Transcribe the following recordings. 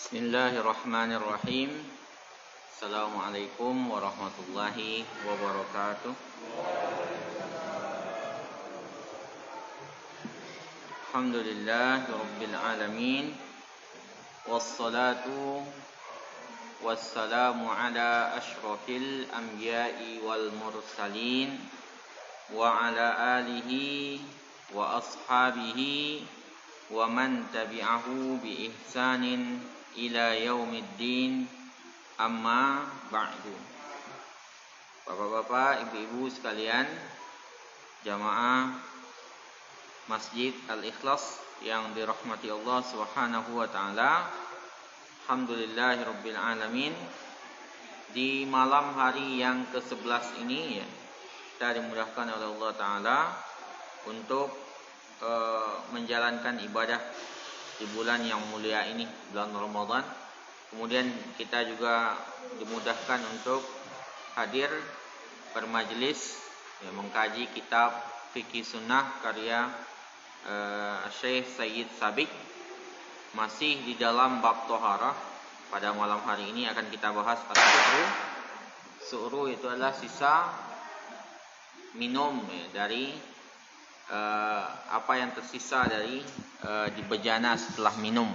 Bismillahirrahmanirrahim. Assalamualaikum warahmatullahi wabarakatuh. Alhamdulillahirabbil alamin. Wassalatu wassalamu ala asyrafil anbiya'i wal mursalin wa ala alihi wa ashabihi wa man tabi'ahu bi ihsanin ila yaumiddin, amma ba'du. Bapak-bapak, ibu-ibu sekalian, jamaah Masjid Al-Ikhlas yang dirahmati Allah Subhanahu wa taala. Alhamdulillahirabbil alamin. Di malam hari yang ke-11 ini ya, kita dimudahkan oleh Allah taala untuk menjalankan ibadah di bulan yang mulia ini, bulan Ramadan. Kemudian kita juga dimudahkan untuk hadir bermajelis ya, mengkaji kitab Fikih Sunnah karya Syekh Sayyid Sabiq. Masih di dalam bab Toharah. Pada malam hari ini akan kita bahas as-su'ru. Su'ru itu adalah sisa minum ya, dari apa yang tersisa dari di bejana setelah minum.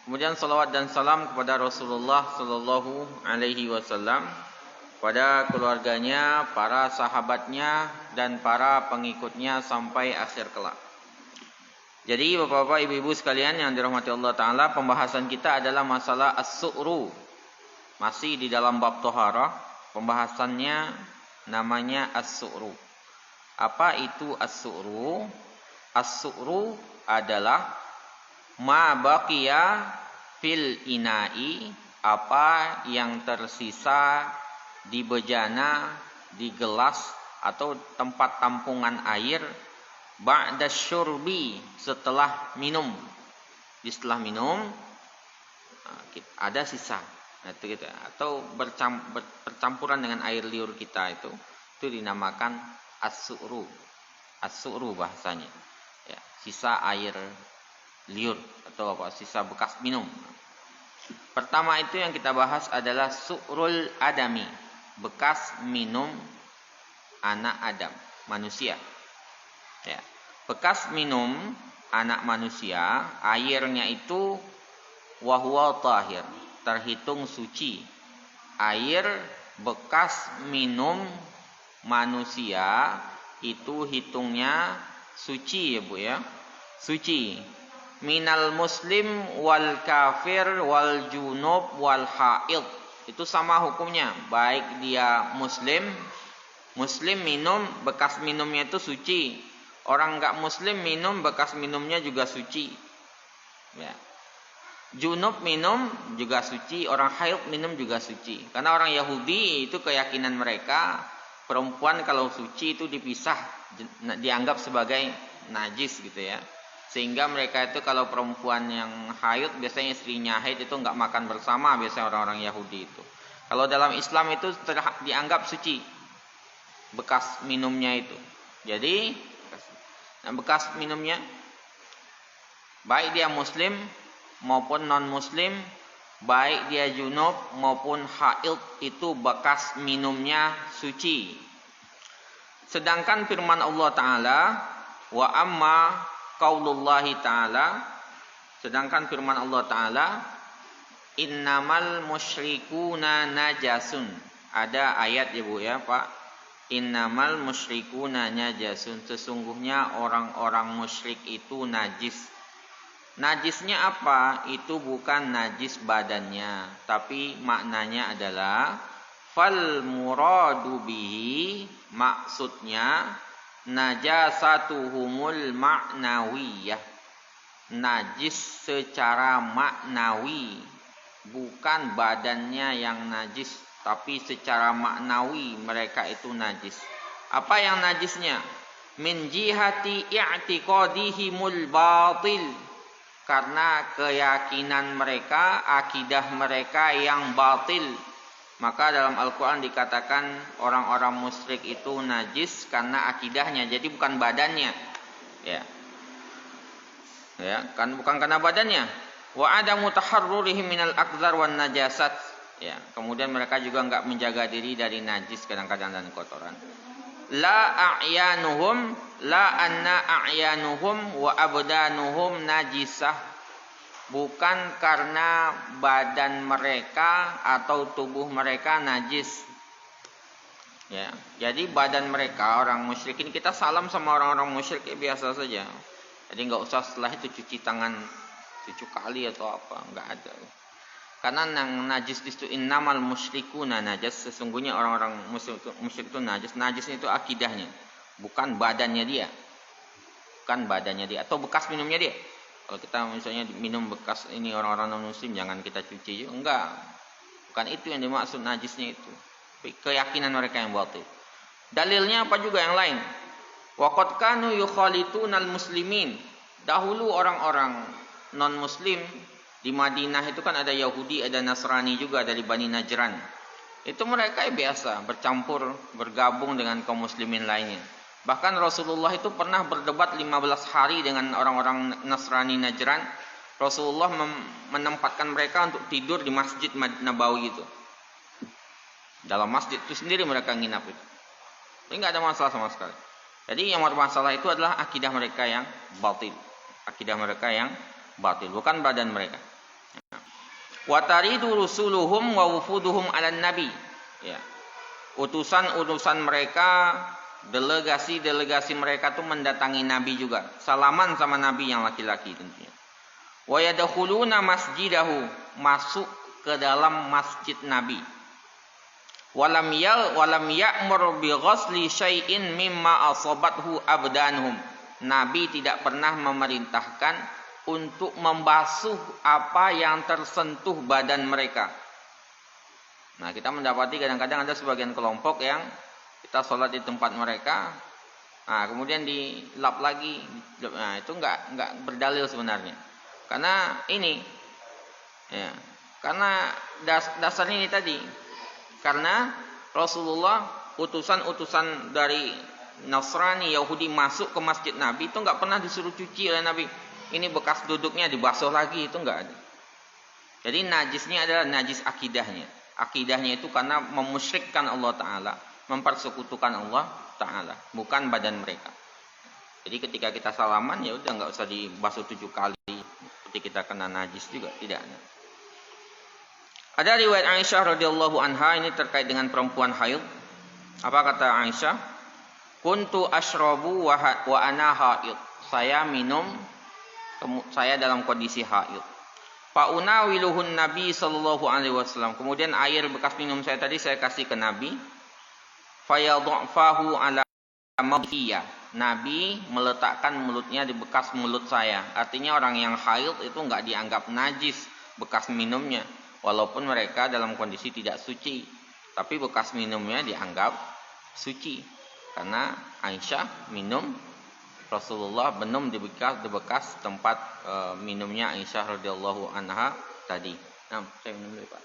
Kemudian salawat dan salam kepada Rasulullah sallallahu alaihi wasallam, pada keluarganya, para sahabatnya dan para pengikutnya sampai akhir kelak. Jadi Bapak-bapak, Ibu-ibu sekalian yang dirahmati Allah taala, pembahasan kita adalah masalah as-su'ru. Masih di dalam bab Thaharah, pembahasannya namanya as-su'ru. Apa itu as-su'ru? As-su'ru adalah ma baqiya fil ina'i, apa yang tersisa di bejana, di gelas atau tempat tampungan air, ba'da syurbi, setelah minum. Setelah minum ada sisa atau bercampuran dengan air liur kita, itu dinamakan as-su'ru. As-su'ru bahasanya ya, sisa air liur atau apa, sisa bekas minum. Pertama itu yang kita bahas adalah su'rul adami, bekas minum anak Adam, manusia ya. Bekas minum anak manusia, airnya itu wahwa tahir, terhitung suci. Air bekas minum manusia itu hitungnya suci ya Bu ya. Suci. Minal muslim wal kafir wal junub wal haid. Itu sama hukumnya, baik dia muslim minum, bekas minumnya itu suci. Orang enggak muslim minum, bekas minumnya juga suci. Ya. Junub minum juga suci, orang haid minum juga suci. Karena orang Yahudi itu keyakinan mereka, perempuan kalau suci itu dipisah, dianggap sebagai najis gitu ya. Sehingga mereka itu kalau perempuan yang haid, biasanya istrinya haid itu enggak makan bersama, biasanya orang-orang Yahudi itu. Kalau dalam Islam itu dianggap suci bekas minumnya itu. Jadi bekas minumnya baik dia muslim maupun non muslim, baik dia junub maupun haid, itu bekas minumnya suci. Sedangkan firman Allah taala, wa amma qaulullahi taala, sedangkan firman Allah taala, innamal musyrikuna najasun. Ada ayat ya Bu ya Pak, innamal musyrikuna najasun, sesungguhnya orang-orang musyrik itu najis. Najisnya apa? Itu bukan najis badannya, tapi maknanya adalah fal muradu bihi, maksudnya najasatuhumul ma'nawiyah, najis secara maknawi, bukan badannya yang najis, tapi secara maknawi mereka itu najis. Apa yang najisnya? Min jihati i'tiqadihimul batil, karena keyakinan mereka, akidah mereka yang batil. Maka dalam Al-Quran dikatakan orang-orang musyrik itu najis karena akidahnya, jadi bukan badannya. Ya. Ya, kan bukan karena badannya. Wa adamu taharrurihim minal aqdar wan najasat. Ya, kemudian mereka juga enggak menjaga diri dari najis kadang-kadang dan kotoran. La anna a'yanuhum wa abdanuhum najisah. Bukan karena badan mereka atau tubuh mereka najis. Ya, jadi badan mereka orang musyrikin, kita salam sama orang-orang musyrik biasa saja. Jadi enggak usah setelah itu cuci tangan 7 kali atau apa, enggak ada. Karena yang najis itu innamal musyrikuna najas, sesungguhnya orang-orang musyrik itu najis. Najis itu akidahnya, bukan badannya dia. Bukan badannya dia atau bekas minumnya dia. Kalau kita misalnya minum bekas ini orang-orang non muslim, jangan kita cuci juga. Enggak. Bukan itu yang dimaksud najisnya itu. Keyakinan mereka yang batil. Dalilnya apa juga yang lain? Waqad kanu yukhalitunal muslimin. Dahulu orang-orang non muslim di Madinah itu kan ada Yahudi, ada Nasrani juga dari Bani Najran. Itu mereka biasa bercampur, bergabung dengan kaum muslimin lainnya. Bahkan Rasulullah itu pernah berdebat 15 hari dengan orang-orang Nasrani Najran. Rasulullah menempatkan mereka untuk tidur di Masjid Nabawi itu. Dalam masjid itu sendiri mereka nginap itu. Ini enggak ada masalah sama sekali. Jadi yang bermasalah itu adalah akidah mereka yang batil. Akidah mereka yang batil, bukan badan mereka. Wa taridu rusuluhum wa wufuduhum 'alan nabi. Ya. Utusan-utusan mereka, delegasi-delegasi mereka tuh mendatangi nabi juga. Salaman sama nabi yang laki-laki tentunya. Wa yadkhuluna masjidahu, masuk ke dalam masjid nabi. Walam ya'mur bi ghasli syai'in mimma asabathu abdanhum. Nabi tidak pernah memerintahkan untuk membasuh apa yang tersentuh badan mereka. Nah, kita mendapati kadang-kadang ada sebagian kelompok yang kita sholat di tempat mereka, nah kemudian dilap lagi. Nah, itu enggak berdalil sebenarnya. Karena ini ya, karena dasarnya ini tadi. Karena Rasulullah utusan-utusan dari Nasrani, Yahudi masuk ke masjid Nabi itu enggak pernah disuruh cuci oleh Nabi. Ini bekas duduknya dibasuh lagi, itu enggak ada. Jadi najisnya adalah najis akidahnya. Akidahnya itu karena memusyrikkan Allah Ta'ala, mempersekutukan Allah Ta'ala, bukan badan mereka. Jadi ketika kita salaman ya udah enggak usah dibasuh 7 kali. Seperti kita kena najis juga, tidak ada. Ada riwayat Aisyah radhiyallahu anha ini terkait dengan perempuan haid. Apa kata Aisyah? Kuntu ashrabu wa ana haid. Saya minum, saya dalam kondisi haid. Fa unawiluhun Nabi sallallahu alaihi wasallam. Kemudian air bekas minum saya tadi saya kasih ke Nabi. Fa yadhafahu ala mawdiya. Nabi meletakkan mulutnya di bekas mulut saya. Artinya orang yang haid itu enggak dianggap najis bekas minumnya. Walaupun mereka dalam kondisi tidak suci, tapi bekas minumnya dianggap suci. Karena Aisyah minum, Rasulullah minum di bekas tempat minumnya Aisyah radhiyallahu anha tadi. Nah, saya minum dulu, Pak.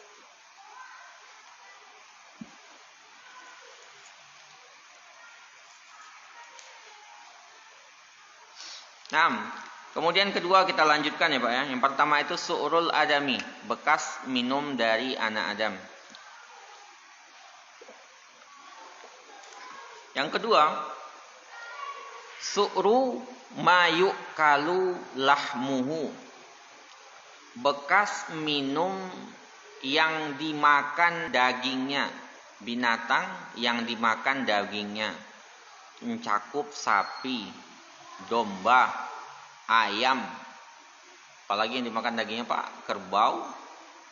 Nah, kemudian kedua kita lanjutkan ya Pak ya. Yang pertama itu su'rul adami, bekas minum dari anak Adam. Yang kedua, su'ru mayuk kalu lahmuhu, bekas minum yang dimakan dagingnya, binatang yang dimakan dagingnya, mencakup sapi, domba, ayam, apalagi yang dimakan dagingnya Pak, kerbau,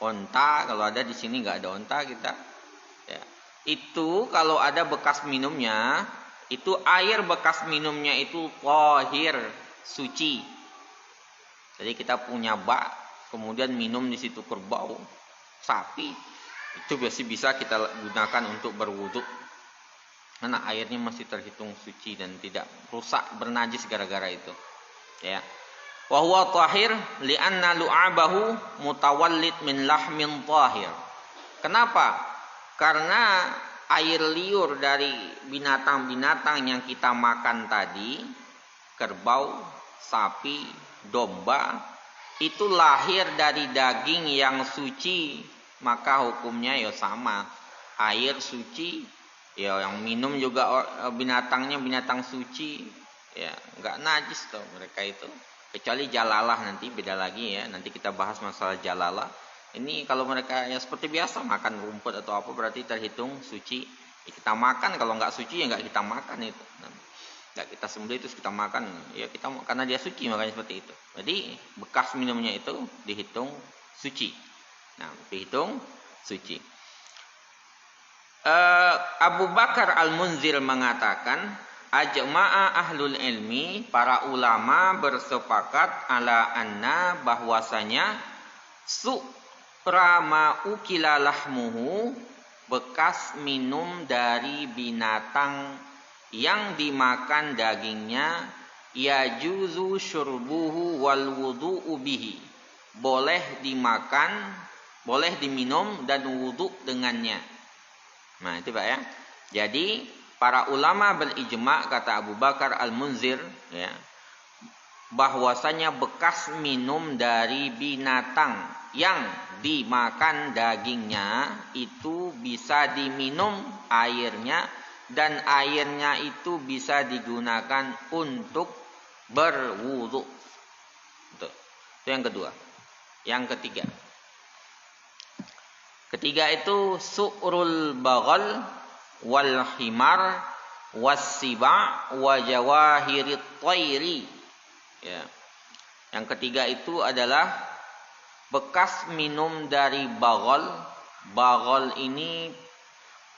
onta. Kalau ada di sini nggak ada onta kita. Ya. Itu kalau ada bekas minumnya, itu air bekas minumnya itu thahir, suci. Jadi kita punya bak, kemudian minum di situ kerbau, sapi, itu biasa bisa kita gunakan untuk berwudu. Karena airnya masih terhitung suci dan tidak rusak bernajis gara-gara itu. Ya. Wa huwa tahir li'anna lu'abahu mutawallid min lahmin tahir. Kenapa? Karena air liur dari binatang-binatang yang kita makan tadi, kerbau, sapi, domba, itu lahir dari daging yang suci, maka hukumnya ya sama. Air suci, ya yang minum juga binatangnya binatang suci, ya nggak najis tuh mereka itu. Kecuali jalalah, nanti beda lagi ya. Nanti kita bahas masalah jalalah. Ini kalau mereka ya seperti biasa makan rumput atau apa berarti terhitung suci. Ya, kita makan, kalau nggak suci ya nggak kita makan itu. Nggak kita sembelih terus kita makan, ya kita karena dia suci makanya seperti itu. Jadi bekas minumnya itu dihitung suci. Nah, dihitung suci. Abu Bakar Al-Munzir mengatakan, ajma'a ahlul ilmi, para ulama bersepakat ala anna, bahwasanya su'ra ma ukila lahmuhu, bekas minum dari binatang yang dimakan dagingnya, yajuzu syurbuhu wal wudu'u bihi, boleh dimakan, boleh diminum dan wudu dengannya. Nah, itu Pak ya. Jadi para ulama berijma, kata Abu Bakar Al-Munzir, ya, bahwasanya bekas minum dari binatang yang dimakan dagingnya itu bisa diminum airnya, dan airnya itu bisa digunakan untuk berwudu. Itu yang kedua. Yang ketiga. Ketiga itu su'rul baghal wal himar wassiba wa jawahirit thairi. Ya. Yang ketiga itu adalah bekas minum dari baghal. Baghal ini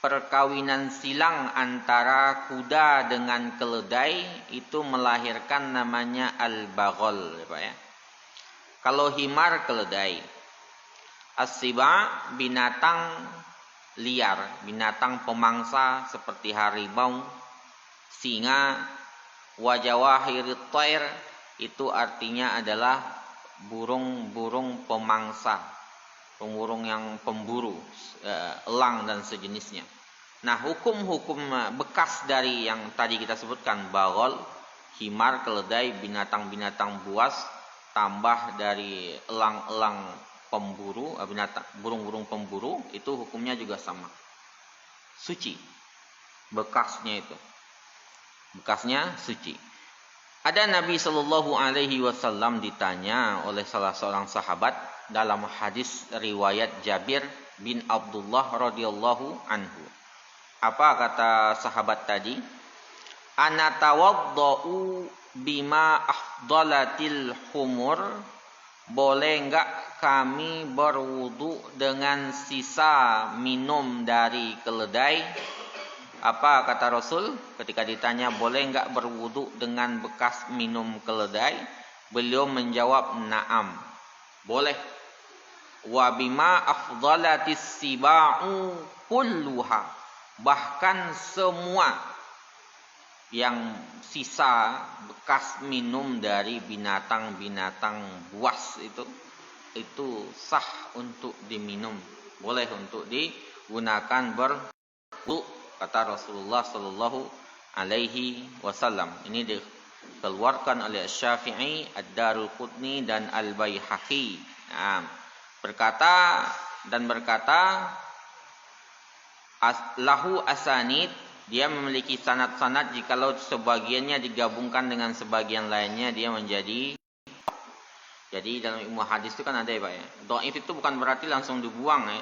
perkawinan silang antara kuda dengan keledai, itu melahirkan namanya al-baghal, ya Pak ya. Kalau himar keledai. As-siba binatang liar, binatang pemangsa seperti harimau, singa. Wa jawahirit thair itu artinya adalah burung-burung pemangsa, burung yang pemburu, elang dan sejenisnya. Nah, hukum-hukum bekas dari yang tadi kita sebutkan, baghal, himar, keledai, binatang-binatang buas, tambah dari elang-elang pemburu, binatang burung-burung pemburu, itu hukumnya juga sama. Suci. Bekasnya itu. Bekasnya suci. Ada Nabi Shallallahu alaihi wasallam ditanya oleh salah seorang sahabat dalam hadis riwayat Jabir bin Abdullah radhiyallahu anhu. Apa kata sahabat tadi? Ana tawaddau bima afdalatil humur, boleh enggak kami berwudu dengan sisa minum dari keledai? Apa kata Rasul ketika ditanya boleh enggak berwudu dengan bekas minum keledai? Beliau menjawab na'am, boleh. Wa bima afdalatis siba'u kulluha, bahkan semua yang sisa bekas minum dari binatang-binatang buas itu sah untuk diminum, boleh untuk digunakan berwudu, kata Rasulullah sallallahu alaihi wasallam. Ini dikeluarkan oleh Syafi'i, Ad-Darulqutni dan Al-Baihaqi. Nah, berkata lahu asanid, dia memiliki sanad-sanad, jikalau sebagiannya digabungkan dengan sebagian lainnya dia menjadi. Jadi dalam ilmu hadis itu kan ada ya Pak ya. Dhaif itu bukan berarti langsung dibuang ya.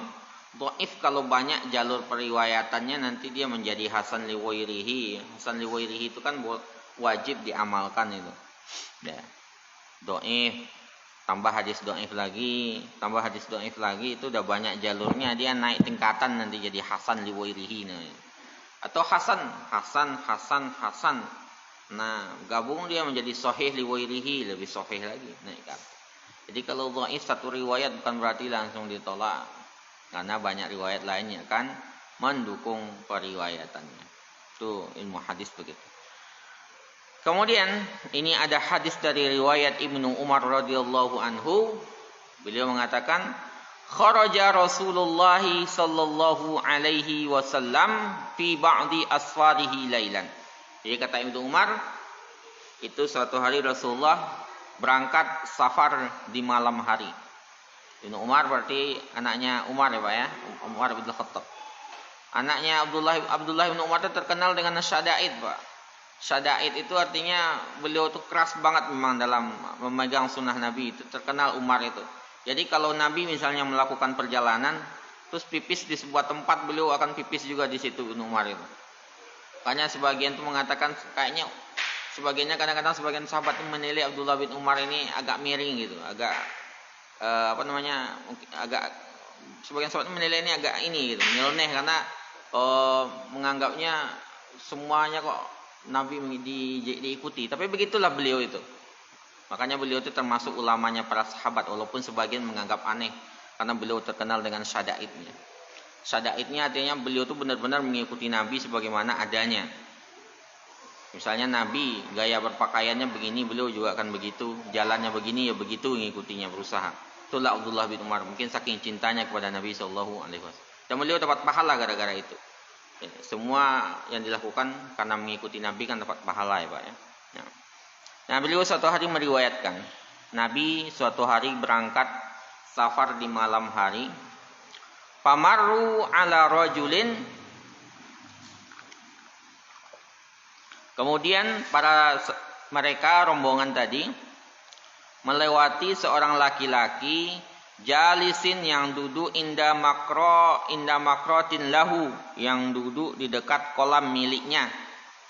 Dhaif kalau banyak jalur periwayatannya nanti dia menjadi hasan li ghairihi. Hasan li ghairihi itu kan wajib diamalkan itu. Ya. Dhaif tambah hadis dhaif lagi, tambah hadis dhaif lagi, itu udah banyak jalurnya, dia naik tingkatan nanti jadi hasan li ghairihi. Nah. Atau hasan. Nah, gabung dia menjadi sahih li ghairihi, lebih sahih lagi. Nah, kan. Jadi kalau dhaif satu riwayat bukan berarti langsung ditolak, karena banyak riwayat lainnya kan mendukung periwayatannya. Itu ilmu hadis begitu. Kemudian ini ada hadis dari riwayat Ibnu Umar radhiyallahu anhu. Beliau mengatakan, kharaja Rasulullah sallallahu alaihi wasallam fi ba'di asfarihi lailan. Jadi kata Ibnu Umar, itu suatu hari Rasulullah berangkat safar di malam hari. Ibnu Umar berarti anaknya Umar ya Pak ya, Umar bin Khattab. Anaknya Abdullah bin Umar itu terkenal dengan syada'id Pak. Syada'id itu artinya beliau itu keras banget memang dalam memegang sunnah Nabi, itu terkenal Umar itu. Jadi kalau Nabi misalnya melakukan perjalanan, terus pipis di sebuah tempat, beliau akan pipis juga di situ Ibnu Umar itu. Makanya sebagian itu mengatakan kayaknya kadang-kadang sebagian sahabat itu menilai Abdullah bin Umar ini agak miring gitu, agak agak sebagian sahabat menilai ini agak ini gitu, nyeleneh karena menganggapnya semuanya kok Nabi diikuti. Tapi begitulah beliau itu. Makanya beliau itu termasuk ulamanya para sahabat, walaupun sebagian menganggap aneh karena beliau terkenal dengan syada'idnya. Syada'idnya artinya beliau itu benar-benar mengikuti Nabi sebagaimana adanya. Misalnya Nabi gaya berpakaiannya begini, beliau juga akan begitu. Jalannya begini, ya begitu mengikutinya, berusaha. Itulah Abdullah bin Umar. Mungkin saking cintanya kepada Nabi SAW. Dan beliau dapat pahala gara-gara itu. Ya, semua yang dilakukan karena mengikuti Nabi kan dapat pahala ya Pak ya. Nah beliau suatu hari meriwayatkan, Nabi suatu hari berangkat safar di malam hari. Pamarru ala rajulin. Kemudian mereka rombongan tadi melewati seorang laki-laki jalisin yang duduk inda makrotin lahu, yang duduk di dekat kolam miliknya.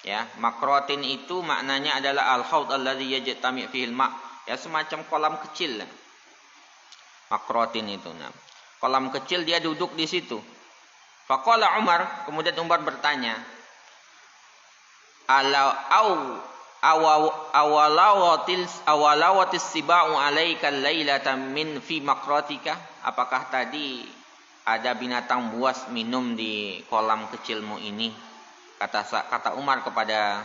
Ya, makrotin itu maknanya adalah al-haud alladzi yajtami' fihil ma', ya semacam kolam kecil. Makrotin itu. Nah, kolam kecil dia duduk di situ. Faqala Umar, kemudian Umar bertanya, awalawatis siba'u alaika lailata min fi makratika. Apakah tadi ada binatang buas minum di kolam kecilmu ini? Kata Umar kepada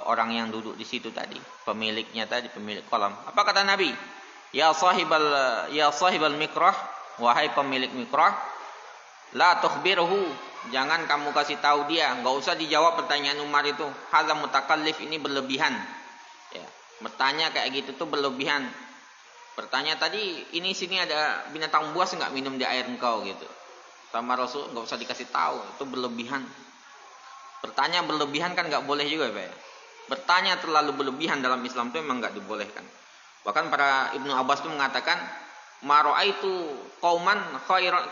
orang yang duduk di situ tadi, pemiliknya tadi, pemilik kolam. Apa kata Nabi? Ya sahibal mikrah, wahai pemilik mikrah, la tukhbirhu, jangan kamu kasih tahu dia, enggak usah dijawab pertanyaan Umar itu. Hadza mutakallif, ini berlebihan. Ya, bertanya kayak gitu tuh berlebihan. Bertanya tadi, ini sini ada binatang buas enggak minum di air engkau gitu. Sama Rasul enggak usah dikasih tahu, itu berlebihan. Bertanya berlebihan kan enggak boleh juga, Pak. Bertanya terlalu berlebihan dalam Islam itu memang enggak dibolehkan. Bahkan para Ibnu Abbas itu mengatakan, ma ra'aitu qauman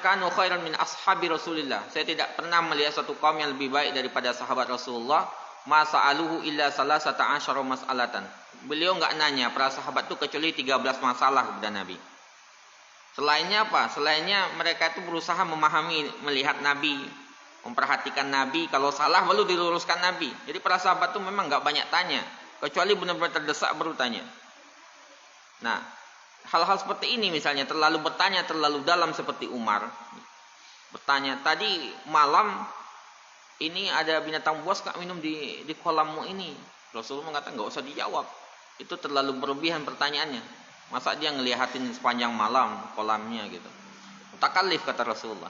kanu khairan min ashabi Rasulillah. Saya tidak pernah melihat satu kaum yang lebih baik daripada sahabat Rasulullah. Ma sa'aluhu illa salasata asyara mas'alatan. Beliau enggak nanya para sahabat itu kecuali 13 masalah kepada Nabi. Selainnya apa? Selainnya mereka itu berusaha memahami, melihat Nabi, memperhatikan Nabi. Kalau salah baru diluruskan Nabi. Jadi para sahabat itu memang enggak banyak tanya, kecuali benar-benar terdesak baru tanya. Nah, hal-hal seperti ini misalnya terlalu bertanya terlalu dalam seperti Umar. Bertanya, tadi malam ini ada binatang buas enggak minum di kolammu ini? Rasulullah mengatakan enggak usah dijawab. Itu terlalu berlebihan pertanyaannya. Masa dia ngelihatin sepanjang malam kolamnya gitu. Mutakallif kata Rasulullah.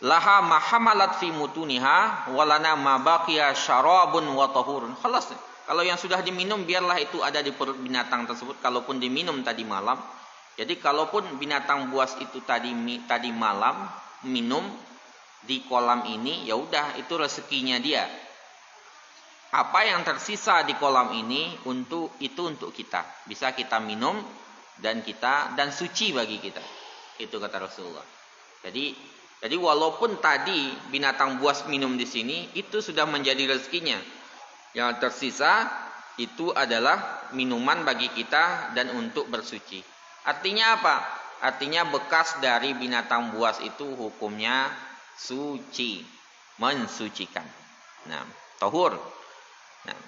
Laha mahamalat fi mutuniha walana ma baqiya syarabun wa tahurun. Khalas. Kalau yang sudah diminum biarlah itu ada di perut binatang tersebut, kalaupun diminum tadi malam. Jadi kalaupun binatang buas itu tadi malam minum di kolam ini, ya udah itu rezekinya dia. Apa yang tersisa di kolam ini untuk kita. Bisa kita minum dan suci bagi kita. Itu kata Rasulullah. Jadi walaupun tadi binatang buas minum di sini, itu sudah menjadi rezekinya. Yang tersisa itu adalah minuman bagi kita dan untuk bersuci. Artinya apa? Artinya bekas dari binatang buas itu hukumnya suci, mensucikan. Nah, tahur. Nah.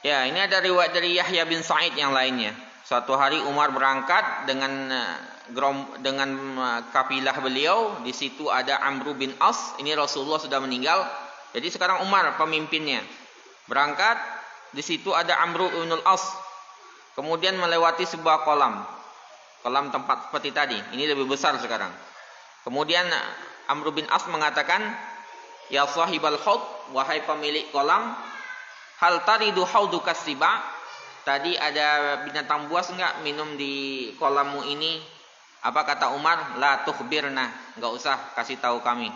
Ya, ini ada riwayat dari Yahya bin Sa'id yang lainnya. Suatu hari Umar berangkat dengan kafilah beliau. Di situ ada Amr bin As. Ini Rasulullah sudah meninggal. Jadi sekarang Umar pemimpinnya. Berangkat, di situ ada Amr bin As. Kemudian melewati sebuah kolam. Kolam tempat seperti tadi. Ini lebih besar sekarang. Kemudian Amr bin As mengatakan, ya sahibal haud, wahai pemilik kolam, Hal taridu haudukas siba? Tadi ada binatang buas enggak minum di kolammu ini? Apa kata Umar? La tukhbirna, enggak usah kasih tahu kami.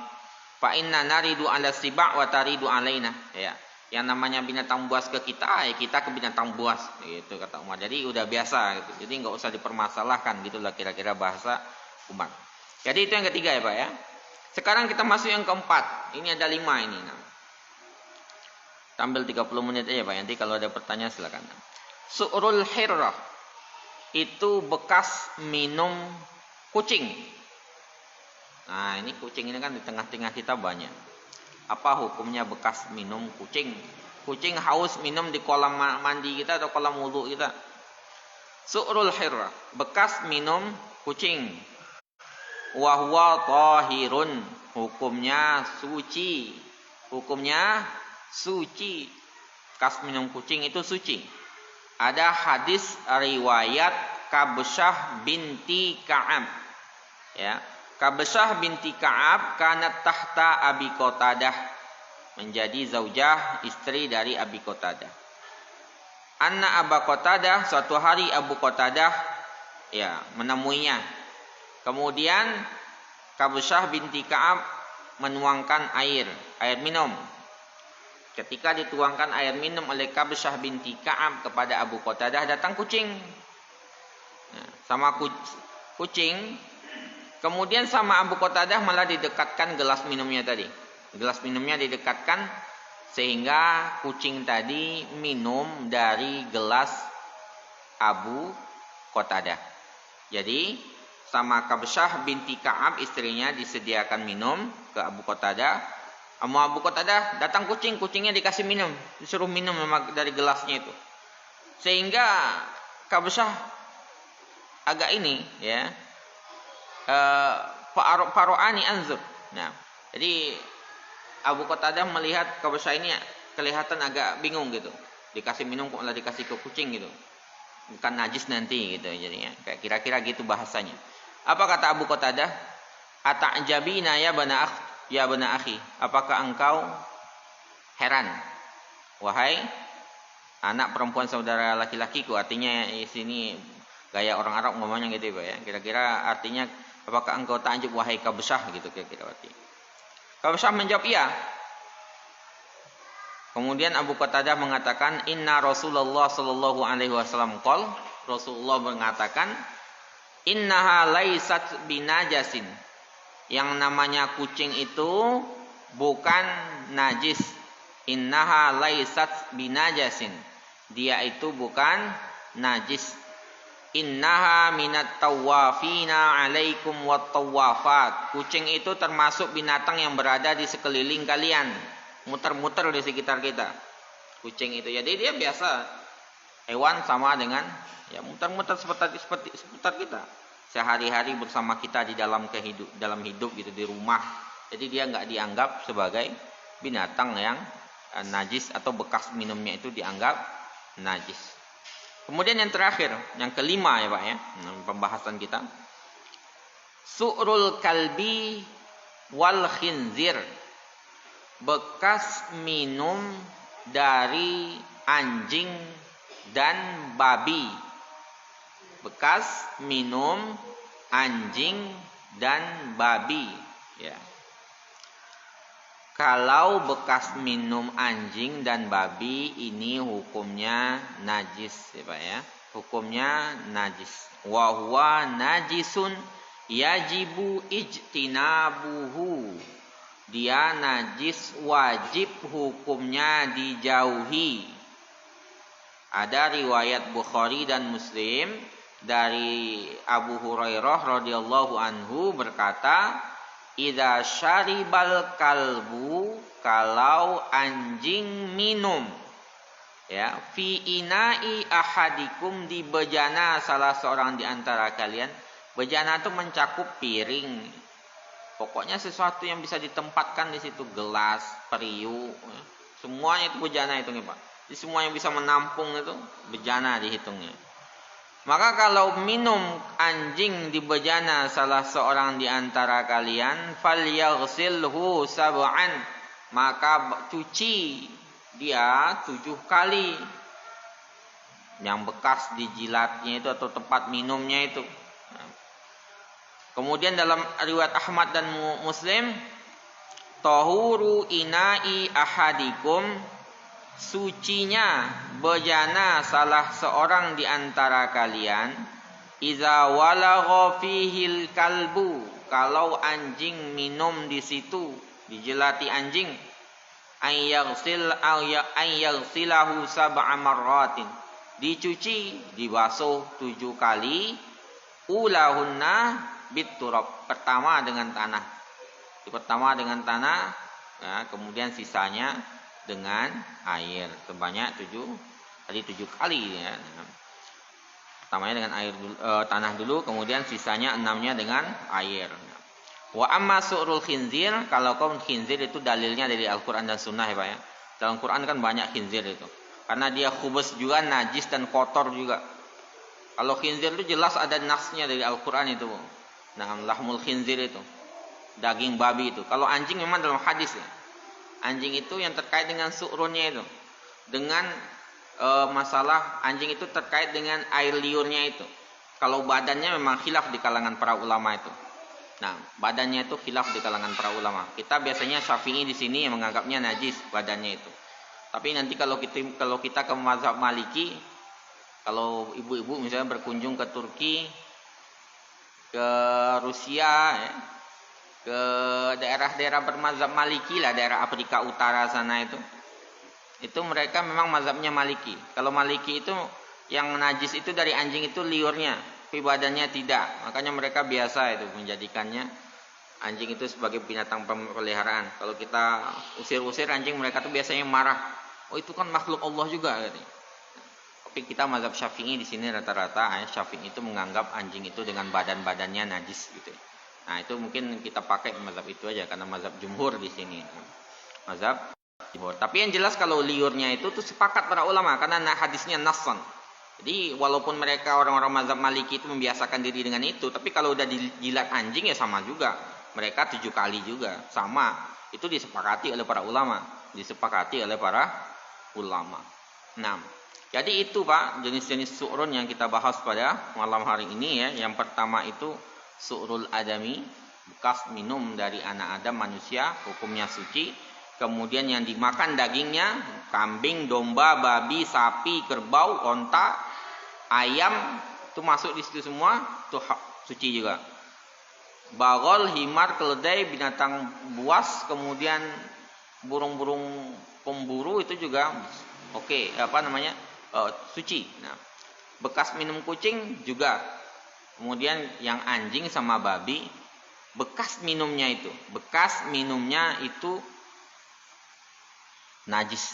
Fa inna naridu 'ala siba wa taridu 'alaina. Ya. Yang namanya binatang buas ke kita, ya kita ke binatang buas, gitu kata Umar. Jadi udah biasa gitu. Jadi enggak usah dipermasalahkan, gitulah kira-kira bahasa Umar. Jadi itu yang ketiga ya, Pak ya. Sekarang kita masuk yang keempat. Ini ada 5 ini. Tampil 30 menit aja Pak. Nanti kalau ada pertanyaan silakan. Su'rul hirrah itu bekas minum kucing. Nah, ini kucing ini kan di tengah-tengah kita banyak. Apa hukumnya bekas minum kucing? Kucing haus minum di kolam mandi kita atau kolam wudu kita. Su'rul hirrah, bekas minum kucing. Wa huwa tahirun, hukumnya suci. Hukumnya suci. Bekas minum kucing itu suci. Ada hadis riwayat Kabsyah binti Ka'ab. Ya, Kabsyah binti Ka'ab kanat tahta Abi Qatadah, menjadi zaujah istri dari Abi Qatadah. Anna Abu Qatadah, suatu hari Abu Qatadah ya menemuinya. Kemudian Kabsyah binti Ka'ab menuangkan air minum. Ketika dituangkan air minum oleh Kabsyah binti Ka'ab kepada Abu Qatadah, datang kucing. Nah, sama kucing. Kemudian sama Abu Qatadah malah didekatkan gelas minumnya tadi. Gelas minumnya didekatkan sehingga kucing tadi minum dari gelas Abu Qatadah. Jadi sama Kabsyah binti Ka'ab istrinya disediakan minum ke Abu Qatadah. Sama Abu Qatadah datang kucingnya dikasih minum, disuruh minum dari gelasnya itu. Sehingga Kabsyah agak ini ya. Faro'ani anzur. Nah, jadi Abu Qatadah melihat Kabsyah ini kelihatan agak bingung gitu. Dikasih minum kok malah dikasih ke kucing gitu. Bukan najis nanti gitu jadinya. Kayak kira-kira gitu bahasanya. Apa kata Abu Qatadah? Ata'jabina ya bana akhi, apakah engkau heran wahai anak perempuan saudara laki-lakiku? Artinya di sini gaya orang Arab ngomongnya gitu ya. Kira-kira artinya apakah engkau takjub wahai Kabsyah gitu kira-kira arti. Kabsyah menjawab iya. Kemudian Abu Qatadah mengatakan inna Rasulullah sallallahu alaihi wasallam qol, Rasulullah mengatakan innaha laisat binajasin. Yang namanya kucing itu bukan najis. Innaha laisat binajasin. Dia itu bukan najis. Innaha minat tawafina alaikum wat tawafat. Kucing itu termasuk binatang yang berada di sekeliling kalian, muter-muter di sekitar kita. Kucing itu jadi dia biasa hewan sama dengan ya muter-muter seperti seputar kita. Sehari-hari bersama kita di dalam hidup gitu di rumah. Jadi dia nggak dianggap sebagai binatang yang najis atau bekas minumnya itu dianggap najis. Kemudian yang terakhir, yang kelima ya Pak ya, pembahasan kita. Su'rul kalbi wal khinzir. Bekas minum dari anjing dan babi. Bekas minum anjing dan babi ya. Kalau bekas minum anjing dan babi ini hukumnya najis ya Pak ya. Hukumnya najis. Wa huwa najisun yajibu ijtinabuhu. Dia najis wajib hukumnya dijauhi. Ada riwayat Bukhari dan Muslim dari Abu Hurairah radhiyallahu anhu berkata, "Idza syaribal kalbu, kalau anjing minum ya fi ina'i ahadikum, di bejana salah seorang di antara kalian." Bejana itu mencakup piring. Pokoknya sesuatu yang bisa ditempatkan di situ, gelas, periuk, ya. Semuanya itu bejana itu nih Pak. Jadi semua yang bisa menampung itu bejana dihitungnya. Maka kalau minum anjing di bejana salah seorang di antara kalian, falyaghsilhu sab'an, maka cuci dia 7 kali yang bekas dijilatnya itu atau tempat minumnya itu. Kemudian dalam riwayat Ahmad dan Muslim, tahuru ina'i ahadikum, sucinya bejana salah seorang di antara kalian, iza walagha fihil kalbu, kalau anjing minum di situ, dijilati anjing, ayyagsilahu sab'a marratin, dicuci, dibasuh 7 kali, ulahunna biturab, pertama dengan tanah. Ya, kemudian sisanya dengan air sebanyak 7 kali ya. Pertamanya dengan air tanah dulu, kemudian sisanya 6-nya dengan air. Wa amma su'rul khinzir, kalau kaum khinzir itu dalilnya dari Al-Qur'an dan Sunnah ya Pak ya. Dalam Quran kan banyak khinzir itu. Karena dia khubus juga, najis dan kotor juga. Kalau khinzir itu jelas ada nasnya dari Al-Qur'an itu. Nah, lahmul khinzir itu, daging babi itu. Kalau anjing memang dalam hadis ya. Anjing itu yang terkait dengan su'runnya itu. Dengan masalah anjing itu terkait dengan air liurnya itu. Kalau badannya memang khilaf di kalangan para ulama itu. Nah, badannya itu khilaf di kalangan para ulama. Kita biasanya Syafi'i di sini yang menganggapnya najis badannya itu. Tapi nanti kalau kita ke mazhab Maliki, kalau ibu-ibu misalnya berkunjung ke Turki, ke Rusia, ya, ke daerah-daerah bermazhab Maliki lah, daerah Afrika Utara sana itu mereka memang mazhabnya Maliki. Kalau Maliki itu yang najis itu dari anjing itu liurnya, tapi badannya tidak. Makanya mereka biasa itu menjadikannya anjing itu sebagai binatang peliharaan. Kalau kita usir-usir anjing, mereka tuh biasanya marah. Oh, itu kan makhluk Allah juga gitu. Tapi kita mazhab Syafi'i di sini rata-rata Syafi'i itu menganggap anjing itu dengan badan-badannya najis gitu. Nah, itu mungkin kita pakai mazhab itu aja karena mazhab jumhur di sini. Mazhab jumhur. Tapi yang jelas kalau liurnya itu tuh sepakat para ulama karena hadisnya nassan. Jadi walaupun mereka orang-orang mazhab Maliki itu membiasakan diri dengan itu, tapi kalau udah dijilat anjing ya sama juga. Mereka 7 kali juga sama. Itu disepakati oleh para ulama. Nah, jadi itu Pak, jenis-jenis su'run yang kita bahas pada malam hari ini ya. Yang pertama itu su'rul adami, bekas minum dari anak Adam manusia, hukumnya suci. Kemudian yang dimakan dagingnya, kambing, domba, babi, sapi, kerbau, onta, ayam, itu masuk di situ semua, itu suci juga. Bagol, himar, keledai, binatang buas, kemudian burung-burung pemburu itu juga suci. Nah, bekas minum kucing juga. Kemudian yang anjing sama babi, bekas minumnya itu najis.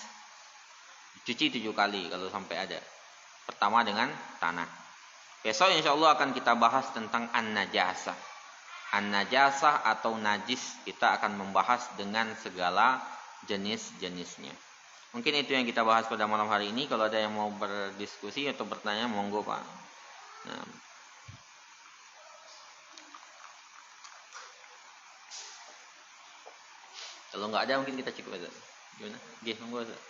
Cuci 7 kali kalau sampai ada. Pertama dengan tanah. Besok insya Allah akan kita bahas tentang an-najasah. An-najasah atau najis, kita akan membahas dengan segala jenis-jenisnya. Mungkin itu yang kita bahas pada malam hari ini. Kalau ada yang mau berdiskusi atau bertanya, monggo Pak. Nah. Kalau nggak ada mungkin kita cukup aja. Gimana? Nggih, monggo Ustaz.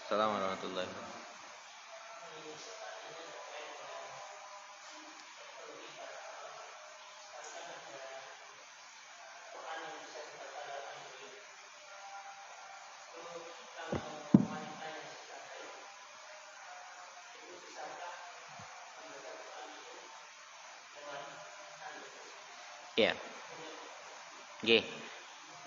Assalamualaikum warahmatullahi wabarakatuh. Ya. Nggih.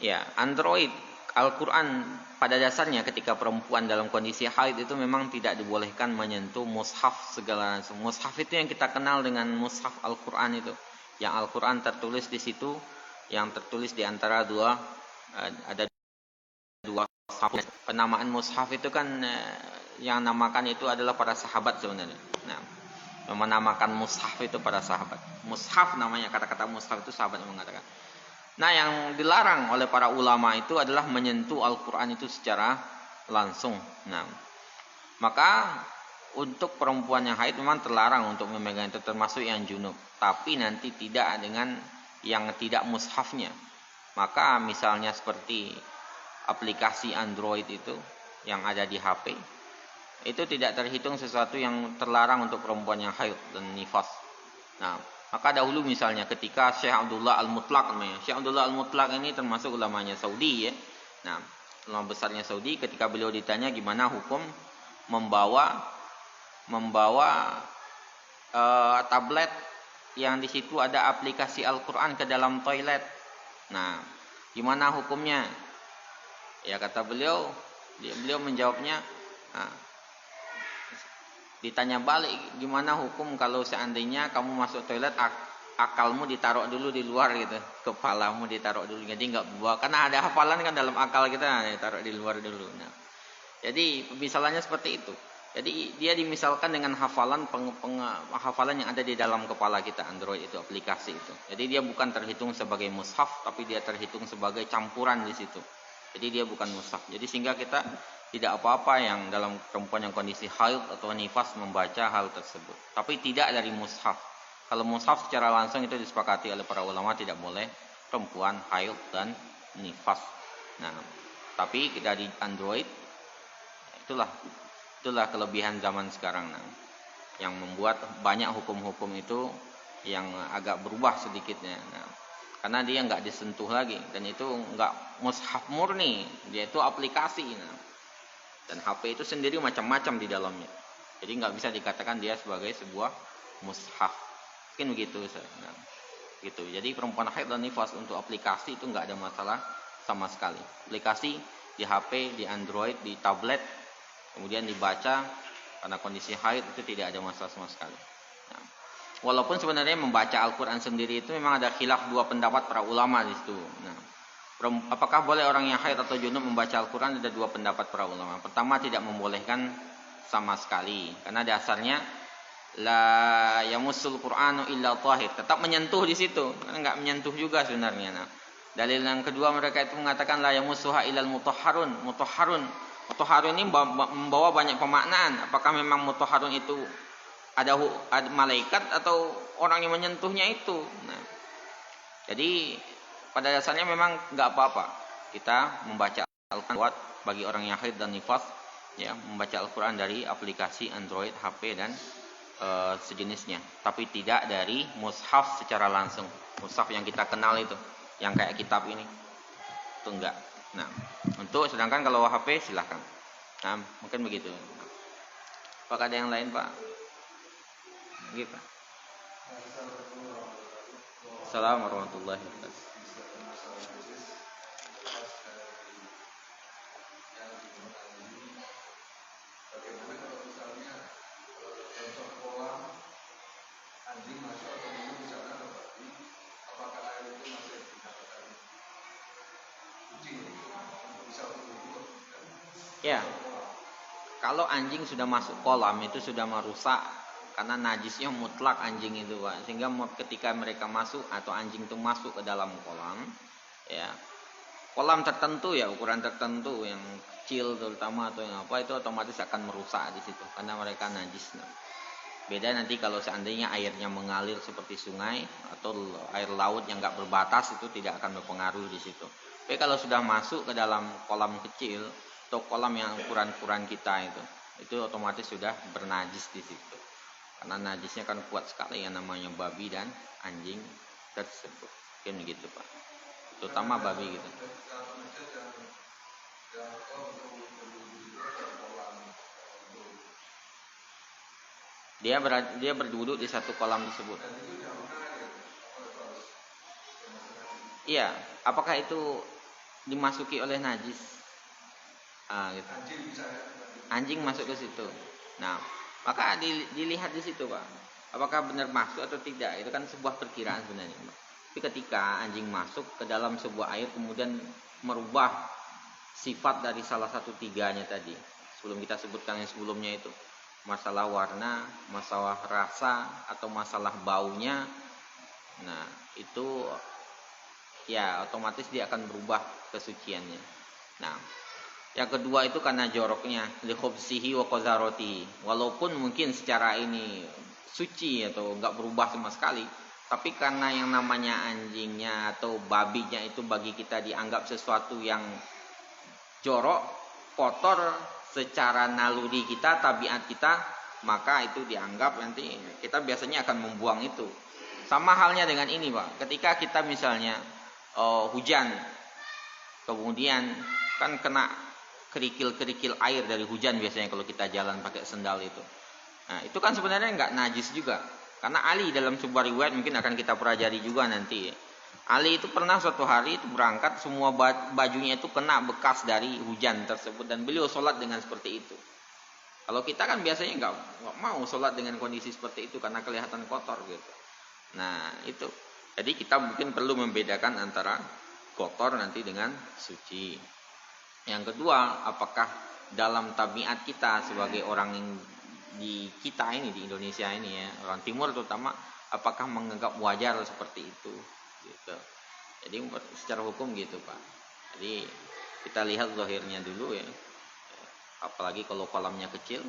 Ya, Android Al-Quran pada dasarnya ketika perempuan dalam kondisi haid itu memang tidak dibolehkan menyentuh mushaf segala macam. Mushaf itu yang kita kenal dengan mushaf Al-Quran itu. Yang Al-Quran tertulis di situ, yang tertulis di antara ada dua mushaf. Penamaan mushaf itu kan yang namakan itu adalah para sahabat sebenarnya. Nah, menamakan mushaf itu para sahabat. Mushaf namanya, kata-kata mushaf itu sahabat yang mengatakan. Nah, yang dilarang oleh para ulama itu adalah menyentuh Al-Quran itu secara langsung. Nah, maka untuk perempuan yang haid memang terlarang untuk memegang itu, termasuk yang junub. Tapi nanti tidak dengan yang tidak mushafnya. Maka misalnya seperti aplikasi Android itu yang ada di HP, itu tidak terhitung sesuatu yang terlarang untuk perempuan yang haid dan nifas. Nah, maka dahulu misalnya ketika Syekh Abdullah Al-Mutlaq namanya. Syekh Abdullah Al-Mutlaq ini termasuk ulamanya Saudi ya. Nah, ulama besarnya Saudi, ketika beliau ditanya gimana hukum membawa tablet yang di situ ada aplikasi Al-Qur'an ke dalam toilet. Nah, gimana hukumnya? Ya kata beliau menjawabnya, nah, ditanya balik, gimana hukum kalau seandainya kamu masuk toilet akalmu ditaruh dulu di luar gitu, kepalamu ditaruh dulu, jadi nggak bawa, karena ada hafalan kan dalam akal kita, ditaruh di luar dulu. Nah, jadi misalnya seperti itu. Jadi dia dimisalkan dengan hafalan hafalan yang ada di dalam kepala kita, Android itu, aplikasi itu. Jadi dia bukan terhitung sebagai mushaf, tapi dia terhitung sebagai campuran di situ. Jadi dia bukan mushaf. Jadi sehingga kita tidak apa-apa yang dalam perempuan yang kondisi haid atau nifas membaca hal tersebut. Tapi tidak dari mushaf. Kalau mushaf secara langsung itu disepakati oleh para ulama tidak boleh perempuan haid dan nifas. Nah, tapi dari Android itulah kelebihan zaman sekarang, nah, yang membuat banyak hukum-hukum itu yang agak berubah sedikitnya. Nah, karena dia nggak disentuh lagi, dan itu nggak mushaf murni, dia itu aplikasi. Nah, dan HP itu sendiri macam-macam di dalamnya, jadi nggak bisa dikatakan dia sebagai sebuah mushaf. Mungkin begitu. Nah, gitu. Jadi perempuan haid dan nifas untuk aplikasi itu nggak ada masalah sama sekali. Aplikasi di HP, di Android, di tablet, kemudian dibaca karena kondisi haid itu tidak ada masalah sama sekali. Nah, walaupun sebenarnya membaca Al-Quran sendiri itu memang ada khilaf dua pendapat para ulama di situ. Nah, apakah boleh orang yang haid atau junub membaca Al-Quran? Ada dua pendapat para ulama. Pertama, tidak membolehkan sama sekali, karena dasarnya la yamussul Qur'anu illa tahir, tetap menyentuh di situ, karena nggak menyentuh juga sebenarnya. Nah, dalil yang kedua mereka itu mengatakan la yamussuha illal mutahharun. Mutahharun ini membawa banyak pemaknaan. Apakah memang mutahharun itu ada malaikat atau orang yang menyentuhnya itu? Nah, jadi pada dasarnya memang nggak apa-apa kita membaca Al-Quran bagi orang yang haid dan nifas, ya, membaca Al-Quran dari aplikasi Android, HP dan sejenisnya, tapi tidak dari mushaf secara langsung. Mushaf yang kita kenal itu, yang kayak kitab ini, itu enggak. Nah, sedangkan kalau HP silahkan. Nah, mungkin begitu. Apakah ada yang lain, Pak? Gitu. Assalamualaikum warahmatullahi wabarakatuh. Ya, kalau anjing sudah masuk kolam itu sudah merusak, karena najisnya mutlak anjing itu, Pak. Sehingga ketika mereka masuk atau anjing itu masuk ke dalam kolam, ya, kolam tertentu ya, ukuran tertentu yang kecil terutama atau yang apa, itu otomatis akan merusak di situ karena mereka najis. Nah, beda nanti kalau seandainya airnya mengalir seperti sungai atau air laut yang nggak berbatas, itu tidak akan berpengaruh di situ. Tapi kalau sudah masuk ke dalam kolam kecil atau kolam yang ukuran-ukuran kita itu otomatis sudah bernajis di situ. Karena najisnya kan kuat sekali, yang namanya babi dan anjing tersebut. Mungkin begitu, Pak. Terutama babi gitu. Dia berduduk di satu kolam tersebut. Iya, apakah itu dimasuki oleh najis? Gitu. Anjing masuk ke situ. Nah, maka dilihat di situ, Pak. Apakah benar masuk atau tidak? Itu kan sebuah perkiraan sebenarnya, Pak. Tapi ketika anjing masuk ke dalam sebuah air kemudian merubah sifat dari salah satu tiganya tadi, sebelum kita sebutkan yang sebelumnya itu, masalah warna, masalah rasa, atau masalah baunya, nah itu ya otomatis dia akan berubah kesuciannya. Nah, yang kedua itu karena joroknya, li khubsihi wa qazaroti. Walaupun mungkin secara ini suci atau enggak berubah sama sekali, tapi karena yang namanya anjingnya atau babinya itu bagi kita dianggap sesuatu yang jorok, kotor secara naluri kita, tabiat kita, maka itu dianggap nanti kita biasanya akan membuang itu. Sama halnya dengan ini, Pak. Ketika kita misalnya hujan, kemudian kan kena kerikil-kerikil air dari hujan biasanya kalau kita jalan pakai sendal itu. Nah, itu kan sebenarnya nggak najis juga. Karena Ali dalam sebuah riwayat mungkin akan kita pelajari juga nanti. Ali itu pernah suatu hari itu berangkat, semua bajunya itu kena bekas dari hujan tersebut dan beliau sholat dengan seperti itu. Kalau kita kan biasanya nggak mau sholat dengan kondisi seperti itu karena kelihatan kotor gitu. Nah itu, jadi kita mungkin perlu membedakan antara kotor nanti dengan suci. Yang kedua, apakah dalam tabiat kita sebagai orang yang di kita ini, di Indonesia ini ya, orang Timur terutama, apakah menganggap wajar seperti itu gitu. Jadi secara hukum gitu, Pak. Jadi kita lihat zahirnya dulu ya, apalagi kalau kolamnya kecil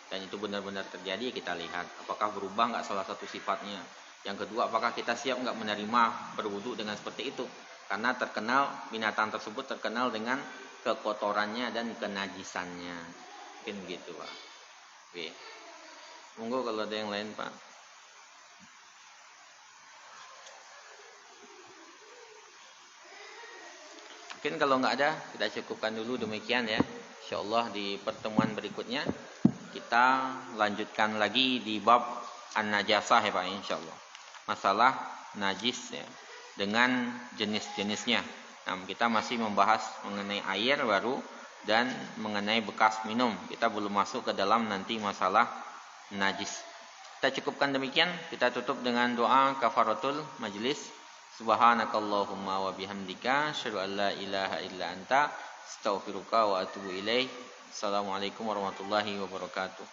dan itu benar-benar terjadi, ya kita lihat apakah berubah nggak salah satu sifatnya. Yang kedua, apakah kita siap nggak menerima berwudu dengan seperti itu, karena terkenal binatang tersebut terkenal dengan kekotorannya dan kenajisannya. Mungkin begitu, Pak. Oke. Monggo kalau ada yang lain, Pak. Mungkin kalau nggak ada, kita cukupkan dulu demikian ya. Insyaallah di pertemuan berikutnya kita lanjutkan lagi di bab an-najasah ya Pak, insyaallah. Masalah najis ya, dengan jenis-jenisnya. Nah, kita masih membahas mengenai air baru dan mengenai bekas minum. Kita belum masuk ke dalam nanti masalah najis. Kita cukupkan demikian. Kita tutup dengan doa kafaratul majlis. Subhanakallahumma wa bihamdika asyhadu an la ilaha illa anta astaghfiruka wa atubu ilaik. Assalamualaikum warahmatullahi wabarakatuh.